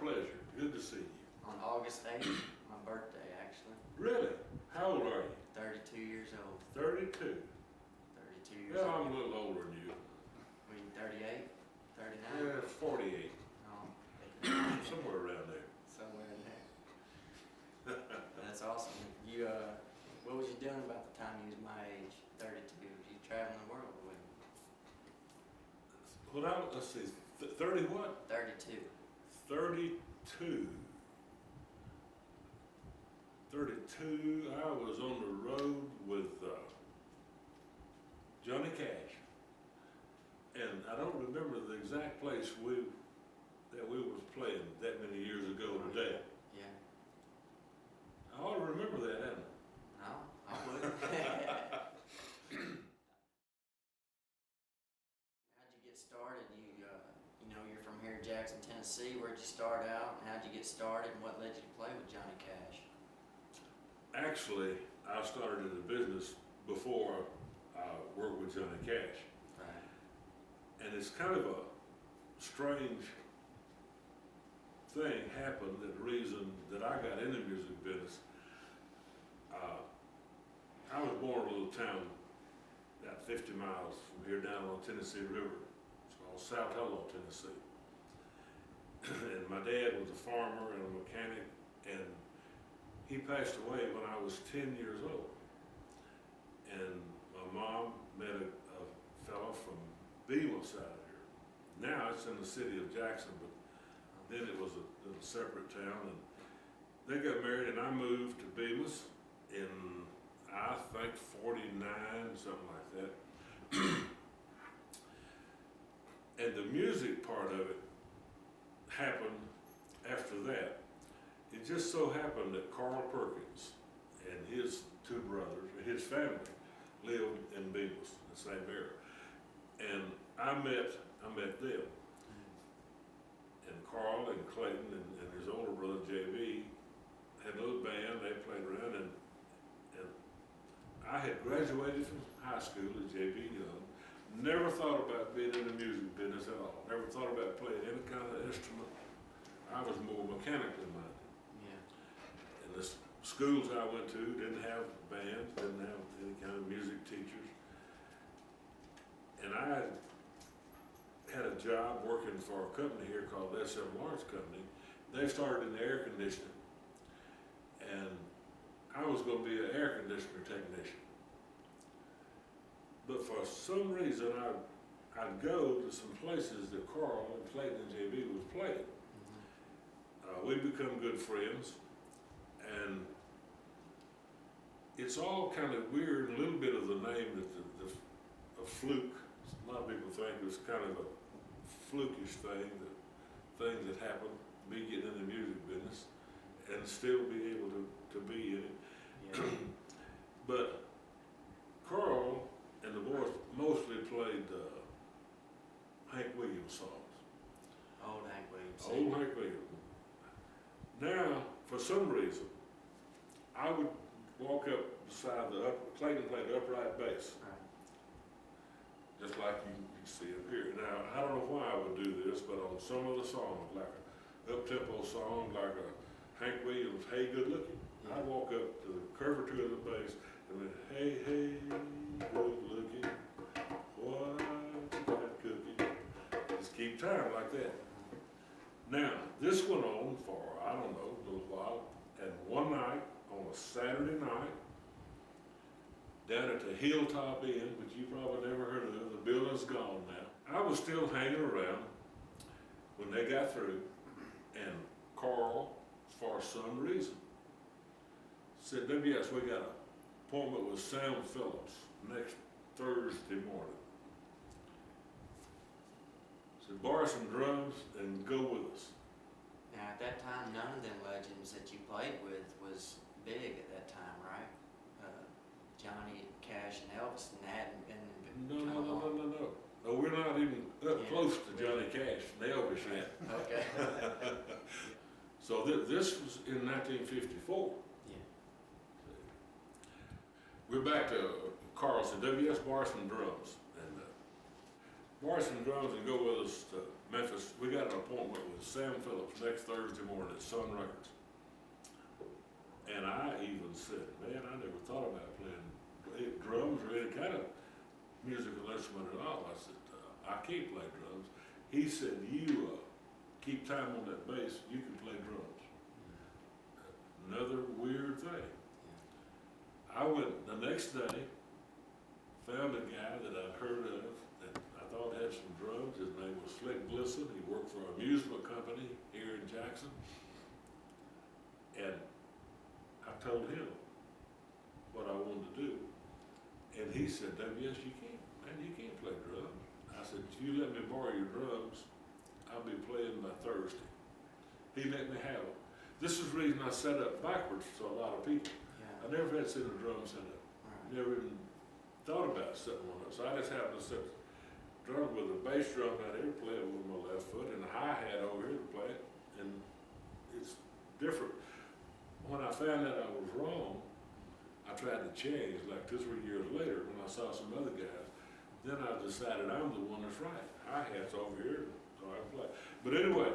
pleasure. Good to see you. On August 8th, my birthday actually. Really? How old are you? 32 years old. 32. 32 years Well, old. I'm a little older than you. We 38? 39? Yeah, 48. Oh, Somewhere around there. somewhere in there. That's awesome. You, what was you doing about the time you was my age, 32? You traveling the world with me? Well, let's see, 30 what? 32. 32. 32, I was on the road with Johnny Cash. And I don't remember the exact place that we was playing that many years ago today. Yeah. I ought to remember that, hadn't I? No, I would. How'd you get started? You know, you're from here in Jackson, Tennessee. Where'd you start out? How'd you get started, and what led you to play with Johnny Cash? Actually, I started in the business before I worked with Johnny Cash. Right. And it's kind of a strange thing happened, that the reason that I got in the music business. I was born in a little town about 50 miles from here down on the Tennessee River. It's called South Hello, Tennessee. And my dad was a farmer and a mechanic, and he passed away when I was 10 years old. And my mom met a fellow from Bemis out of here. Now it's in the city of Jackson, but then it was a little separate town. And they got married, and I moved to Bemis in, I think, 49, something like that. And the music part of it happened after that. It just so happened that Carl Perkins and his two brothers, his family, lived in Bemis, the same area. And I met them. And Carl and Clayton and his older brother JB had a little band. They played around, and I had graduated from high school as JB Young. Never thought about being in the music business at all. Never thought about playing any kind of instrument. I was more mechanically minded. Yeah. And the schools I went to didn't have bands, didn't have any kind of music teachers. And I had a job working for a company here called SM Lawrence Company. They started in air conditioning. And I was going to be an air conditioner technician. But for some reason, I'd go to some places that Carl and Clayton and JB was playing. We'd become good friends. And it's all kind of weird, a little bit of the name that a fluke. A lot of people think it was kind of a flukish thing, things that happen, me getting in the music business and still be able to be in it. Yeah. But Carl and the boys mostly played Hank Williams songs. Old Hank Williams. Old Hank Williams. Now, for some reason, I would walk up beside Clayton played the upright bass. Right. Just like you see up here. Now, I don't know why I would do this, but on some of the songs, like an up-tempo song, like a Hank Williams, Hey Good Looking, Yeah. I'd walk up to the curvature of the bass and then, hey, hey, good looking, what's that cooking? Just keep time like that. Now, this went on for, I don't know, a little while, and one night, on a Saturday night, down at the Hilltop Inn, which you probably never heard of, the building's gone now. I was still hanging around when they got through, and Carl, for some reason, said, WS, we got an appointment with Sam Phillips next Thursday morning. Said, borrow some drums and go with us. Now, at that time, none of them legends that you played with was big at that time, right? Johnny Cash and Elvis and that, and No. No, we're not even up close to Johnny Cash and Elvis yet. Okay. So this was in 1954. Yeah. We're back to Carl said, WS borrow some drums. And borrow some drums and go with us to Memphis. We got an appointment with Sam Phillips next Thursday morning at Sun Records. And I even said, man, I never thought about playing drums or any kind of musical instrument at all. I said, I can't play drums. He said, you keep time on that bass, you can play drums. Another weird thing. I went the next day, found a guy that I'd heard of that I thought had some drums. His name was Fluke Holland. He worked for an amusement company here in Jackson. And I told him what I wanted to do. And he said, yes, you can. Man, you can't play drums. I said, if you let me borrow your drums, I'll be playing by Thursday. He let me have them. This is the reason I set up backwards to a lot of people. Yeah. I never had seen a drum set up. Right. Never even thought about setting one up. So I just happened to set a drum with a bass drum out here, play it with my left foot, and a hi-hat over here to play it. And it's different. When I found out I was wrong, I tried to change, like 2 or 3 years later when I saw some other guys. Then I decided I'm the one that's right. Hi-hat's over here, so I play. But anyway,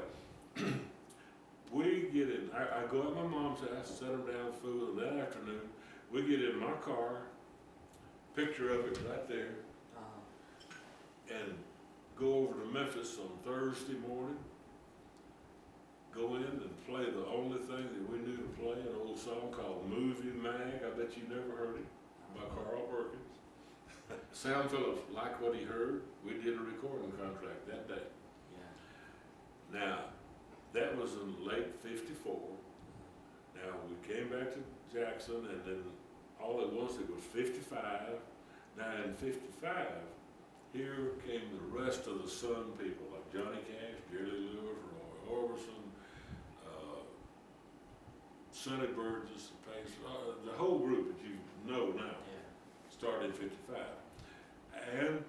we get in, I go at my mom's house, set them down food, and that afternoon, we get in my car, picture of it right there, and go over to Memphis on Thursday morning, go in and play the only thing that we knew to play, an old song called Movie Mag. I bet you never heard it, by Carl Perkins. Sam Phillips liked what he heard. We did a recording contract that day. Yeah. Now, that was in late '54. Now, we came back to Jackson, and then all at once it was '55. Now, in '55, here came the rest of the Sun people, like Johnny Cash, Jerry Lewis, Roy Orbison, Sonny Burgess, the whole group that you know now. Yeah. Started in '55. And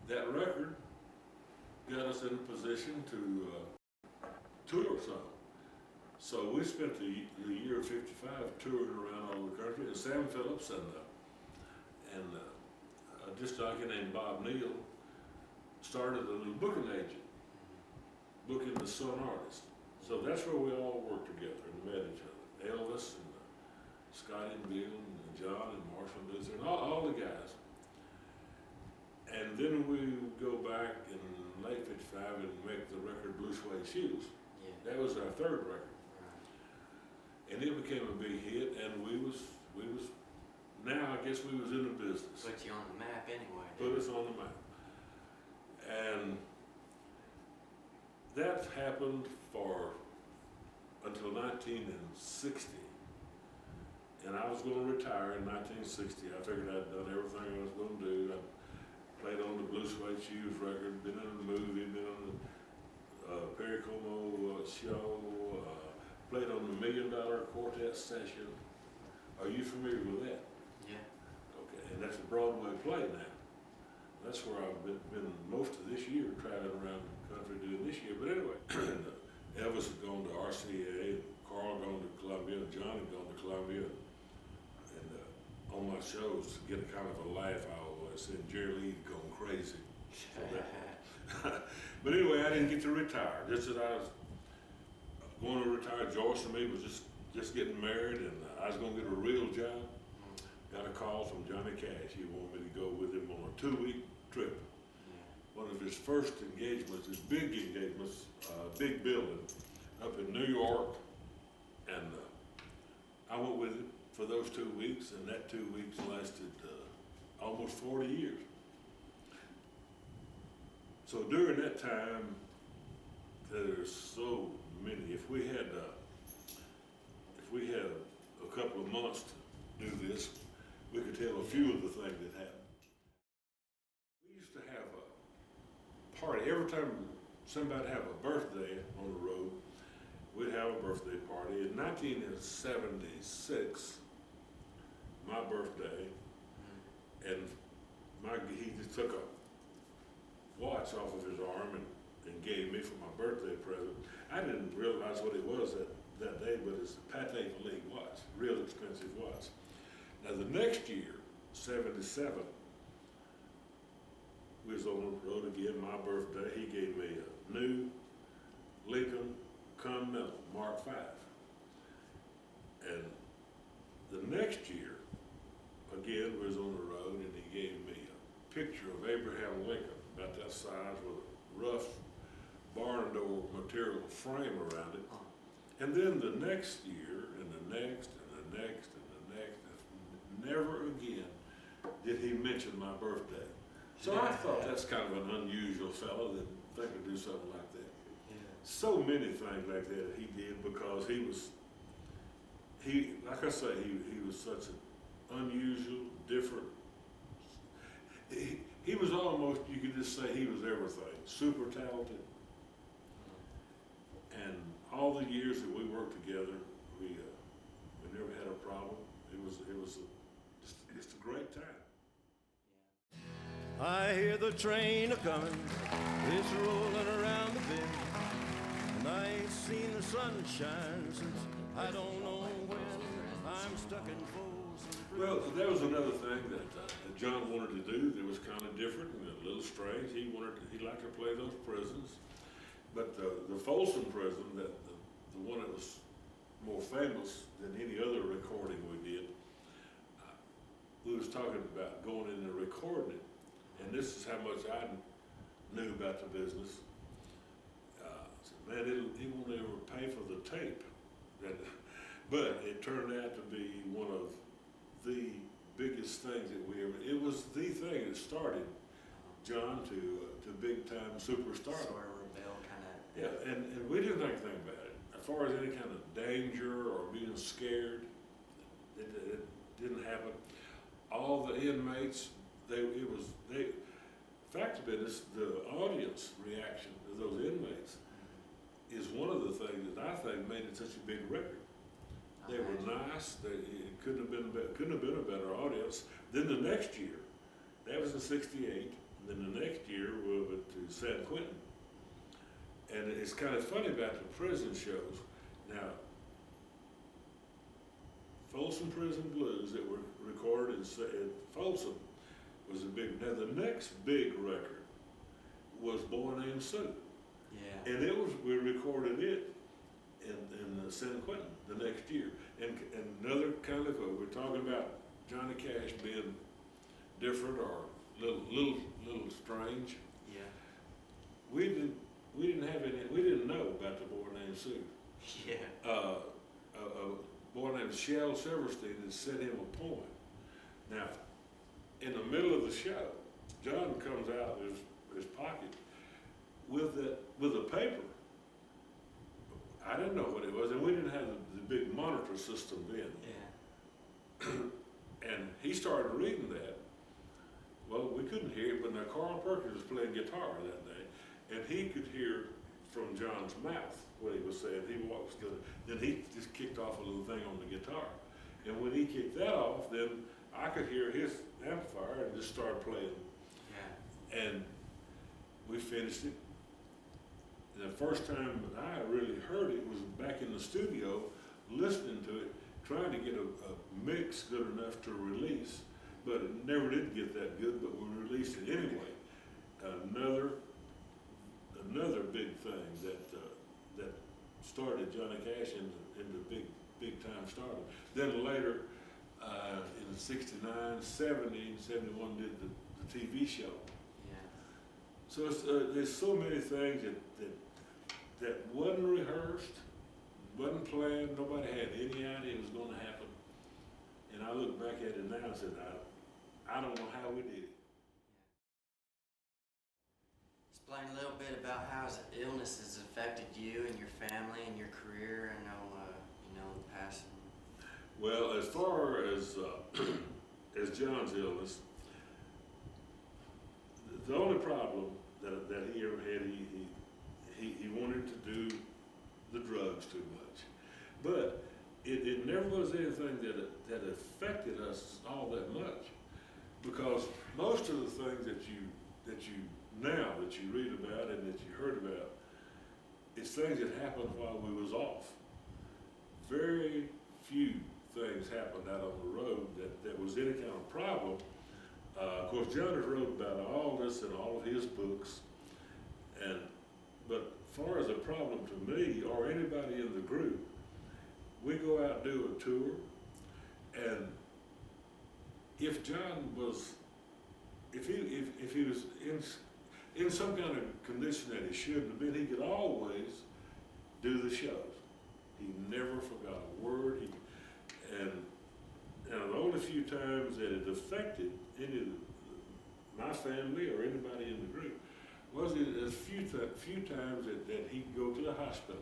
that record got us in a position to tour some. So we spent the year of '55 touring around all the country, and Sam Phillips and a disc jockey named Bob Neal started a little booking agent, booking the Sun artists. So that's where we all worked together and met each other. Elvis and Scotty and Bill and John and Marshall Luther and all the guys. And then we go back in late '55 and make the record Blue Suede Shoes. Yeah. That was our third record. Right. And it became a big hit, and we was now I guess we was in the business. Put you on the map anyway. Put us on the map. And that happened until 1960. And I was going to retire in 1960. I figured I'd done everything I was going to do. I played on the Blue Suede Shoes record, been in the movie, been on the Perry Como show, played on the $1 Million Quartet session. Are you familiar with that? Yeah. Okay, and that's a Broadway play now. That's where I've been most of this year, traveling around the country doing this year. But anyway, Elvis had gone to RCA, Carl had gone to Columbia, and John had gone to Columbia. And on my shows, to get a kind of a laugh, I always said Jerry Lee going crazy. But anyway, I didn't get to retire. Just as I was going to retire, Joyce and me was just getting married, and I was going to get a real job. Got a call from Johnny Cash. He wanted me to go with him on a 2-week trip. One of his first engagements, his big engagements, big building up in New York. And I went with him for those 2 weeks, and that 2 weeks lasted almost 40 years. So during that time, there's so many. If we had a couple of months to do this, we could tell a few of the things that happened. We used to have a party. Every time somebody had a birthday on the road, we'd have a birthday party. In 1976, my birthday, and he just took a watch off of his arm and gave me for my birthday present. I didn't realize what it was that day, but it's a Patek Philippe watch, real expensive watch. Now the next year, '77, we was on the road again, my birthday, he gave me a new Lincoln Continental Mark V. And the next year, again, we was on the road, and he gave me a picture of Abraham Lincoln, about that size, with a rough barn door material frame around it. And then the next year, and the next, and the next, and the next, and never again did he mention my birthday. So I thought that's kind of an unusual fellow that think to do something like that. Yeah. So many things like that he did, because like I say, he was such an unusual, different, he was almost, you could just say he was everything, super talented. And all the years that we worked together, we never had a problem. It was just a great time. I hear the train a-comin', it's rolling around the bend, and I ain't seen the sunshine since I don't know when. I'm stuck in Folsom. Well, that was another thing that John wanted to do that was kind of different and a little strange. He liked to play those prisons, but the Folsom prison, the one that was more famous than any other recording we did, we was talking about going in and recording it. And this is how much I knew about the business. I said, man, he won't ever pay for the tape. But it turned out to be one of the biggest things that we ever, it was the thing that started John to big time superstar. Sort of rebel kind of. Yeah, and we didn't think anything about it. As far as any kind of danger or being scared, it didn't happen. All the inmates, fact of it is, the audience reaction to those inmates is one of the things that I think made it such a big record. They were nice. It couldn't have been a better audience. Then the next year, that was in '68. And then the next year we went to San Quentin. And it's kind of funny about the prison shows. Now, Folsom Prison Blues that were recorded in Folsom was a big. Now the next big record was Boy Named Sue. Yeah. And we recorded it in San Quentin the next year. And another kind of, we're talking about Johnny Cash being different or little strange. Yeah. We didn't have any. We didn't know about the Boy Named Sue. Yeah. A boy named Shel Silverstein had sent him a poem. Now, in the middle of the show, John comes out of his pocket with a paper. I didn't know what it was, and we didn't have the big monitor system then. Yeah. And he started reading that. Well, we couldn't hear it, but now Carl Perkins was playing guitar that day, and he could hear from John's mouth what he was saying. He walks good. Then he just kicked off a little thing on the guitar. And when he kicked that off, then I could hear his amplifier and just started playing. Yeah. And we finished it. And the first time that I really heard it was back in the studio, listening to it, trying to get a mix good enough to release, but it never did get that good, but we released it anyway. Another big thing that started Johnny Cash into big time stardom. Then later, in '69, '70, '71, did the TV show. Yeah. So there's so many things that wasn't rehearsed, wasn't planned. Nobody had any idea it was going to happen. And I look back at it now and said, I don't know how we did it. Explain a little bit about how illness has affected you and your family and your career. I know, the passing. Well, as far as John's illness, the only problem that he ever had, he wanted to do the drugs too much, but it never was anything that affected us all that much, because most of the things that you read about and that you heard about, it's things that happened while we was off. Very few things happened out on the road that was any kind of problem Of course, John has wrote about all this in all of his books, but as far as a problem to me or anybody in the group, we go out and do a tour, and if John was, if he was in some kind of condition that he shouldn't have been, he could always do the shows. He never forgot a word. And the only few times that it affected any of my family or anybody in the group was a few times that he'd go to the hospital.